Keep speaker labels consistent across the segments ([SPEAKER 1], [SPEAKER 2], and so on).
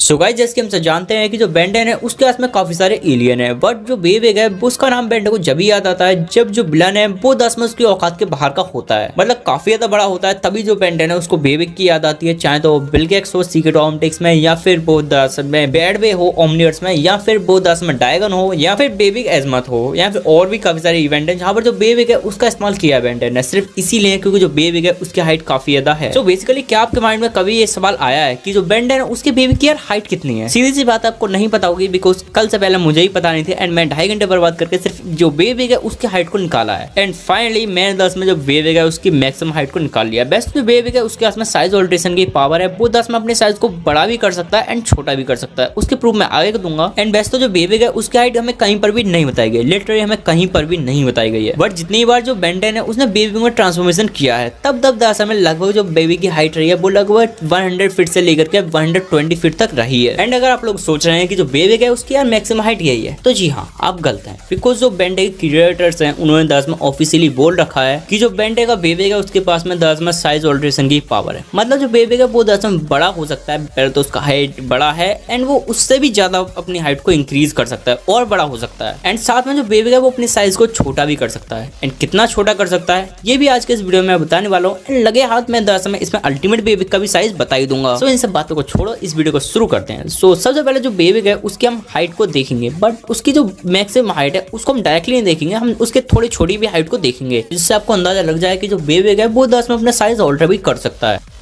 [SPEAKER 1] So guys, जैसे कि हम सब जानते हैं कि जो बेन 10 है उसके पास में काफी सारे एलियन है, बट जो बेविग है उसका नाम बेन 10 को जब ही याद आता है जब जो विलन है वो 10 में उसकी औकात के बाहर का होता है, मतलब काफी ज्यादा बड़ा होता है, तभी जो बेन 10 है उसको बेविग की याद आती है। चाहे तो बिल गेट्स हो सीक्रेट ऑप्टिक्स में, या फिर वो 10 में बैड वे हो ओमनिवर्स में, या फिर वो 10 में डायगन हो, या फिर बेविग एजमत हो, या फिर और भी काफी सारे इवेंट है जहाँ पर जो बेविग है उसका इस्तेमाल किया बेन 10 ने, सिर्फ इसीलिए क्योंकि जो बेविग है उसकी हाइट काफी ज्यादा है। तो बेसिकली क्या आपके माइंड में कभी ये सवाल आया है कि जो बेन 10 है उसके बेविग की यार हाइट कितनी है? सीधी सी बात आपको नहीं पता होगी, बिकॉज कल से पहले मुझे ही पता नहीं थी एंड मैं 2.5 घंटे बर्बाद करके सिर्फ जो बेविग है उसकी हाइट को निकाला है एंड फाइनली मैंने 10 में जो बेविग है उसकी मैक्सिमम हाइट को निकाल लिया। बेस्ट जो बेविग है उसके पास में साइज ऑल्ट्रेशन की पावर है, वो 10 में अपने साइज को बड़ा भी कर सकता है एंड छोटा भी कर सकता है, उसके प्रूफ मैं आगे दूंगा। एंड बेस्ट तो जो बेविग है उसकी हाइट हमें कहीं पर भी नहीं बताई गई, लिटरली हमें कहीं पर भी नहीं बताई गई है। बट जितनी बार जो बेन 10 है उसने बेविग में ट्रांसफॉर्मेशन किया है तब 10 में लगभग जो बेविग की हाइट रही है वो लगभग 100 फीट से लेकर के 120 फीट तक रही है। एंड अगर आप लोग सोच रहे हैं कि जो बेविग है उसकी यार मैक्सिमम हाइट यही है, तो जी हाँ आप गलत हैं, बिकॉज जो बेन 10 के क्रिएटर्स हैं उन्होंने 10 में ऑफिशियली बोल रखा है कि जो बेन 10 का बेविग है उसके पास में 10 में साइज ऑल्ट्रेशन की पावर है, मतलब जो बेविग है वो 10 में बड़ा हो सकता है, पहले तो उसका हाइट बड़ा है एंड वो उससे भी ज्यादा अपनी हाइट को इंक्रीज कर सकता है और बड़ा हो सकता है। एंड साथ में जो बेविग है वो अपनी साइज को छोटा भी कर सकता है, एंड कितना छोटा कर सकता है ये भी आज के इस वीडियो में बताने वाला हूँ। एंड लगे हाथ में 10 में इसमें अल्टीमेट बेविग का भी साइज बता ही दूंगा। सो इन सब बातों को छोड़ो, इस वीडियो को शुरू करते हैं। सो सबसे पहले जो बेविग है उसकी हम हाइट को देखेंगे, बट उसकी जो मैक्सिमम हाइट है उसको हम डायरेक्टली नहीं देखेंगे, हम उसके थोड़ी छोटी भी हाइट को देखेंगे, जिससे आपको अंदाजा लग जाए कि जो बेविग है वो 10 में अपना साइज ऑल्टर भी कर सकता है।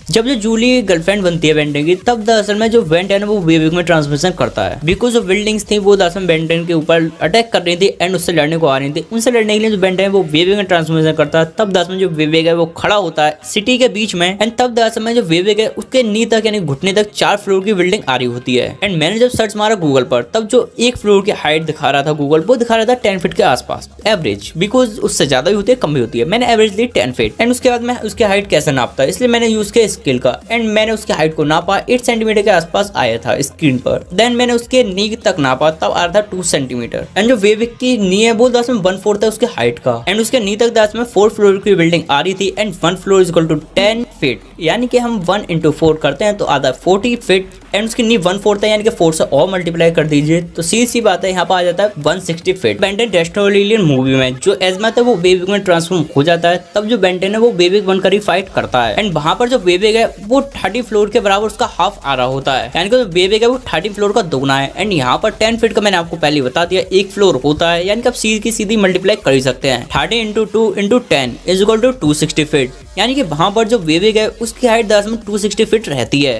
[SPEAKER 1] जब जो जूली गर्लफ्रेंड बनती है बेन 10 की तब दरअसल में जो बेन 10 है वो बेविग में ट्रांसफॉर्मेशन करता है, बिकॉज जो बिल्डिंग्स थी वो दरअसल बेन 10 के ऊपर अटैक कर रही थी एंड उससे लड़ने को आ रही थी, उनसे लड़ने के लिए जो बेन 10 है वो बेविग में ट्रांसफॉर्मेशन करता है। तब दरअसल में जो बेविग है वो खड़ा होता है सिटी के बीच में एंड तब दरअसल में जो बेविग है उसके नी तक यानी घुटने तक 4 फ्लोर की बिल्डिंग आ रही होती है। एंड मैंने जब सर्च मारा गूगल पर तब जो 1 फ्लोर की हाइट दिखा रहा था गूगल वो दिखा रहा था 10 फीट के आसपास एवरेज, बिकॉज उससे ज्यादा भी होती है कम भी होती है। मैंने एवरेज ली 10 फीट एंड उसके बाद मैं उसकी हाइट कैसे नापता है इसलिए मैंने यूज किया स्केल का एंड मैंने उसकी हाइट को नापा 8 सेंटीमीटर के आसपास आया था स्क्रीन पर। देन मैंने उसके नी तक नापा तब आ रहा था 2 सेंटीमीटर एंड जो बेविग की नी है वो 10 में 1/4 है उसके हाइट का एंड उसके नी तक 10 में 4 फ्लोर की बिल्डिंग आ रही थी and 1 floor is equal to 10 feet, यानी कि हम 1 into 4 करते हैं तो आधा 40 फीट एंड उसकी नी 1/4 है, यानी कि 4 से और मल्टीप्लाई कर दीजिए तो सीधी बात है यहाँ पर आ जाता है 160 फीट। बेन 10 डेस्ट्रॉयलियन मूवी में जो एजमत है वो बेविग में ट्रांसफॉर्म हो जाता है, तब जो बेन 10 है वो बेविग बनकर ही फाइट करता है एंड वहां पर जो बेविग है वो 30 फ्लोर के बराबर उसका हाफ आ रहा होता है, यानी कि जो बेविग है वो 30 फ्लोर का दोगुना है। एंड यहाँ पर 10 फीट का मैंने आपको पहले बता दिया 1 फ्लोर होता है, यानी कि आप सीधी मल्टीप्लाई कर ही सकते हैं। 30 into 2 into 10 is equal to 260 feet, यानी कि वहां पर जो बेविग है उसकी हाइट 10 में 260 फीट रहती है।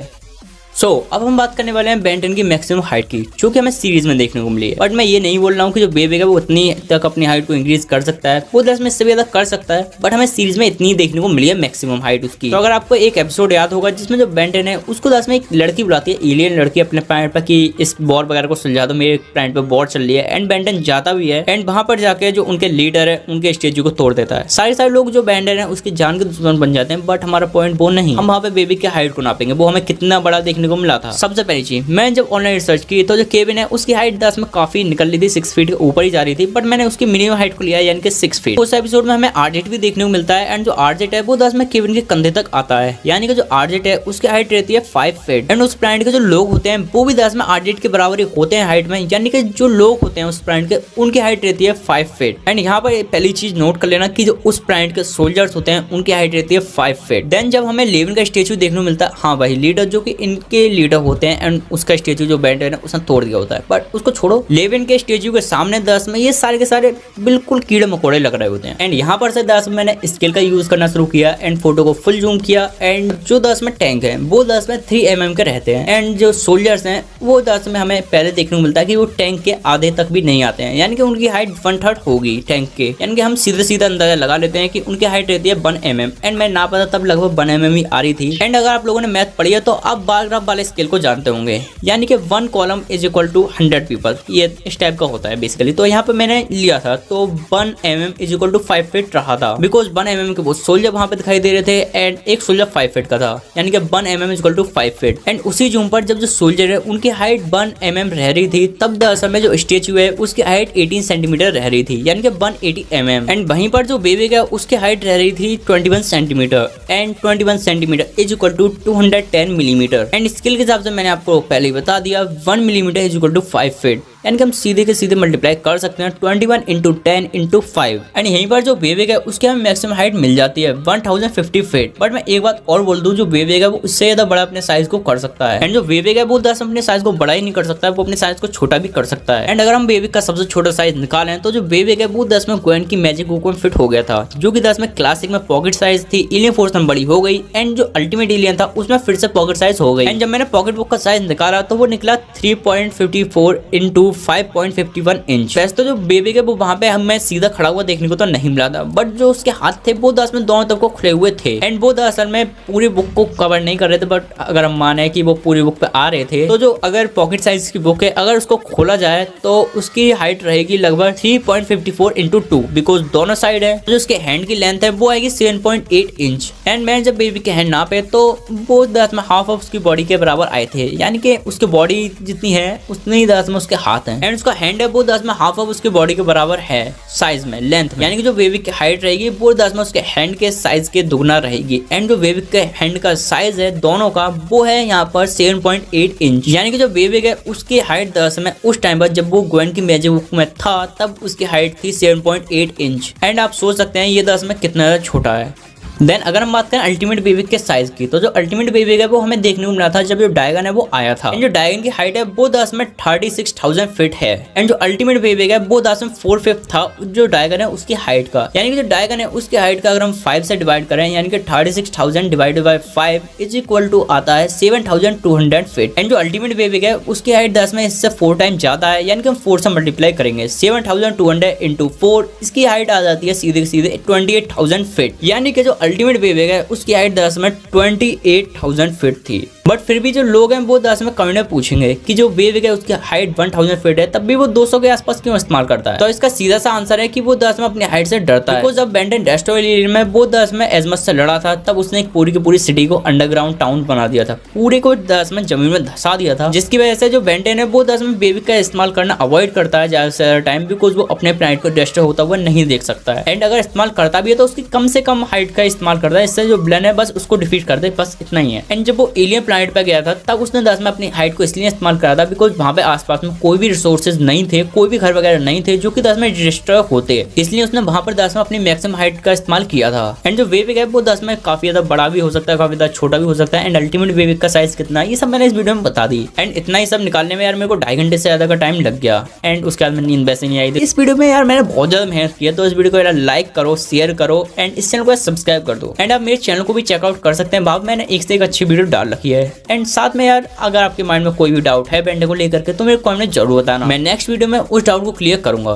[SPEAKER 1] अब हम बात करने वाले हैं बेन 10 की मैक्सिमम हाइट की, जो कि हमें सीरीज में देखने को मिली है। बट मैं ये नहीं बोल रहा हूँ कि जो बेविग है वो उतनी तक अपनी हाइट को इंक्रीज कर सकता है, वो 10 में इससे भी ज्यादा कर सकता है, बट हमें सीरीज में इतनी देखने को मिली है मैक्सिमम हाइट उसकी। तो अगर आपको एक एपिसोड याद होगा जिसमें जो बेन 10 है उसको 10 में एक लड़की बुलाती है, एलियन लड़की अपने प्लैनेट पर कि इस वॉर वगैरह को सुलझा दो, मेरे प्लैनेट पर वॉर चल रही है एंड बेन 10 जाता भी है एंड वहां पर जाके जो उनके लीडर है उनके स्टेचू को तोड़ देता है। सारे लोग जो बेन 10 है उसकी जान के दुश्मन बन जाते हैं, बट हमारा पॉइंट वो नहीं, हम वहाँ पे बेविग की हाइट को नापेंगे, वो हमें कितना बड़ा देखने को मिला था। सबसे पहली चीज मैं जब ऑनलाइन रिसर्च की तो जो केविन है उसकी हाइट 10 में काफी निकल रही थी, 6 फीट के ऊपर ही जा रही थी, बट मैंने उसकी मिनिमम हाइट को लिया यानी कि 6 फीट। उस एपिसोड में हमें आरजेट भी देखने को मिलता है एंड जो आरजेट है वो 10 में केविन के कंधे तक आता है, यानी कि जो आरजेट है उसकी हाइट रहती है 5 फीट एंड उस प्लैनेट के जो लोग होते हैं वो भी 10 में आरजेट के बराबर ही होते हैं हाइट में, यानी कि जो लोग होते हैं उस प्लैनेट के उनकी हाइट रहती है 5 फीट। एंड यहाँ पर पहली चीज नोट कर लेना कि जो उस प्लैनेट के सोल्जर्स होते हैं उनकी हाइट रहती है 5 फीट। देन जब हमें लेविन का स्टेचू देखने को मिलता है, हाँ भाई लीडर जो कि इनके लीडर होते हैं एंड उसका स्टेचू जो बेन 10 है उसने तोड़ दिया होता है, बट उसको छोड़ो, लेविन के स्टेचू के सामने 10 में ये सारे के सारे बिल्कुल कीड़े मकोड़े लग रहे होते हैं। एंड यहाँ पर से 10 में मैंने स्केल का यूज करना शुरू किया एंड फोटो को फुल जूम किया एंड जो 10 में टैंक है वो 10 में 3 mm के रहते हैं एंड जो सोल्जर्स हैं वो 10 में हमें पहले देखने को मिलता है कि वो टैंक के आधे तक भी नहीं आते हैं, यानी कि उनकी हाइट 1/3 होगी टैंक के, यानी कि हम सीधा अंदाजा लगा लेते हैं कि उनकी हाइट रहती है 1 mm एंड मैं ना पता तब लगभग 1 mm ही आ रही थी। एंड अगर आप लोगों ने मैथ पढ़ी है तो आप बार ग्राफ वाले स्केल को जानते होंगे, यानी कि 1 column is equal to 100 people, ये इस टाइप का होता है बेसिकली। तो यहाँ पे मैंने लिया था तो 1 mm is equal to 5 feet रहा था, बिकॉज 1 mm के वो सोल्जर वहां पे दिखाई दे रहे थे एंड एक सोल्जर 5 फीट का था, यानी कि 1 mm is equal to 5 feet. And उसी जूम पर जब जो सोल्जर है उनकी हाइट 1 mm रह रही थी तब दरअसल में जो स्टेचू है उसकी हाइट 18 सेंटीमीटर रह रही थी, यानी कि 180 mm एंड वहीं पर जो बेविग है उसकी हाइट रह रही थी 21 centimetre and 21 centimetre is equal to 210 millimetre. And scale के हिसाब से मैंने आपको पहले ही बता दिया 1 millimetre is equal to 5 feet, यानी कि हम सीधे के सीधे मल्टीप्लाई कर सकते हैं 21 इंटू 10 इंटू 5। एंड यहीं पर जो वेविक है उसकी हमें मैक्सिमम हाइट मिल जाती है 1050 फीट। बट मैं एक बात और बोल दूं, जो वेविक है वो उससे ज्यादा बड़ा अपने साइज को कर सकता है। एंड जो वेविक है वो दरअसल अपने साइज को बड़ा ही नहीं कर सकता है, वो अपने साइज को छोटा भी कर सकता है। एंड अगर हम वेविक का सबसे छोटा साइज निकालें तो जो वेविक है वो 10 में ग्वेंट की मैजिक बुक में फिट हो गया था, जो कि 10 में क्लासिक में पॉकेट साइज थी। एलियन फोर्स में बड़ी हो गई एंड जो अल्टीमेट एलियन था उसमें फिर से पॉकेट साइज हो गई। एंड जब मैंने पॉकेट बुक का साइज निकाला तो वो निकला 3.54 इंटू 5.51 इंच। वैसे तो जो बेबी है वो वहाँ पे हमें सीधा खड़ा हुआ देखने को तो नहीं मिला था, बट जो उसके हाथ थे वो दरअसल में दोनों तरफ को खुले हुए थे। एंड वो दरअसल में पूरी बुक को कवर नहीं कर रहे थे, बट अगर हम माने कि वो पूरी बुक पे आ रहे थे तो जो अगर पॉकेट साइज की बुक है अगर उसको खोला जाए तो उसकी हाइट रहेगी लगभग 3.54 इंटू 2, बिकॉज दोनों साइड है। जो उसके हैंड की लेंथ है वो आएगी 7.8 इंच। एंड मैंने जब बेबी के हैंड नापे तो वो दरअसल में हाफ ऑफ उसकी बॉडी के बराबर आए थे, यानी कि उसकी बॉडी जितनी है उतनी ही दरअसल में उसके हाथ हैं। एंड उसका हैंड है वो दरअसल में हाफ ऑफ उसकी बॉडी के बराबर है साइज में, लेंथ में, यानी कि जो बेबी की हाइट रहेगी वो दरअसल में उसके हैंड के साइज के दुगना रहेगी। एंड जो बेबी के हैंड का साइज है दोनों का वो है यहाँ पर 7.8 इंच, यानी कि जो बेबी है उसकी हाइट दरअसल में उस टाइम पर जब वो ग्वेंट की मैजिक बुक में था तब उसकी हाइट थी 7.8 इंच। एंड आप सोच सकते हैं ये दरअसल में कितना ज्यादा छोटा है। देन अगर हम बात करें अल्टीमेट बेबी के साइज की, तो जो अल्टीमेट बेबी है वो हमें देखने को मिला था जब जो ड्रैगन है वो आया था। एंड जो ड्रैगन की हाइट है वो दरअसल में 36,000 फीट है। एंड जो अल्टीमेट बेबी है वो दरअसल 4/5 था जो ड्रैगन है उसकी हाइट का, यानी कि जो ड्रैगन है उसकी हाइट का अगर हम 5 से डिवाइड करें यानी कि 36,000 divided by 5 is equal to आता है 7,200 फीट। एंड जो अल्टीमेट बेबी है उसकी हाइट दरअसल में इससे 4 टाइम ज्यादा है, यानी कि हम 4 से मल्टीप्लाई करेंगे 7,200 इंटू 4, इसकी हाइट आ जाती है सीधे सीधे 28,000 फीट, यानी कि जो अल्टीमेट बेबी है उसकी हाइट दरअसल में 28,000 फीट थी। बट फिर भी जो लोग हैं वो दरअसल में कमेंट में पूछेंगे कि जो वेव है उसकी हाइट 1000 फीट है तब भी वो 200 के आसपास क्यों इस्तेमाल करता है। तो इसका सीधा सा आंसर है कि वो दरअसल में अपनी हाइट से डरता है। जब बेंटन डेस्ट्रॉयर में वो दरअसल में एजमस से लड़ा था तब उसने एक पूरी की पूरी सिटी को अंडरग्राउंड टाउन बना दिया था, पूरे को दरअसल में जमीन में धसा दिया था, जिसकी वजह से जो बेंटन है वो दरअसल में बेबी का इस्तेमाल करना अवॉइड करता है ज्यादा से ज्यादा टाइम, बिकॉज वो अपने प्लैनेट को डिस्ट्रॉय होता हुआ नहीं देख सकता है। एंड अगर इस्तेमाल करता भी है तो उसकी कम से कम हाइट का इस्तेमाल करता है, इससे जो ब्लेन है बस उसको डिफीट कर दे, बस इतना ही है। एंड जब वो एलियन प्लैनेट पे गया था तब उसने दरअसल में अपनी हाइट को इसलिए इस्तेमाल करा था बिकॉज वहाँ पे आसपास में कोई भी रिसोर्सेज नहीं थे, कोई भी घर वगैरह नहीं थे जो कि दरअसल में डिस्ट्रॉय होते, इसलिए उसने वहाँ पर दरअसल में अपनी मैक्सिमम हाइट का इस्तेमाल किया था। एंड जो वेविक है वो दरअसल में काफी ज्यादा बड़ा भी हो सकता है, काफी ज्यादा छोटा भी हो सकता है। एंड अल्टीमेट वेविक का साइज कितना है ये सब मैंने इस वीडियो में बता दी। एंड इतना ही सब निकालने में यार मेरे को 2.5 घंटे से ज्यादा का टाइम लग गया। एंड उसके बाद में नींद वैसे नहीं आई थी। इस वीडियो में यार मैंने बहुत ज्यादा मेहनत किया, तो इस वीडियो को यार लाइक करो, शेयर करो एंड इस चैनल को सब्सक्राइब कर दो। एंड आप मेरे चैनल को भी चेकआउट कर सकते हैं, वहाँ मैंने एक से एक अच्छी वीडियो डाल रखी है। एंड साथ में यार अगर आपके माइंड में कोई भी डाउट है बेंटन को लेकर के तो मेरे कमेंट में जरूर बताना, मैं नेक्स्ट वीडियो में उस डाउट को क्लियर करूंगा।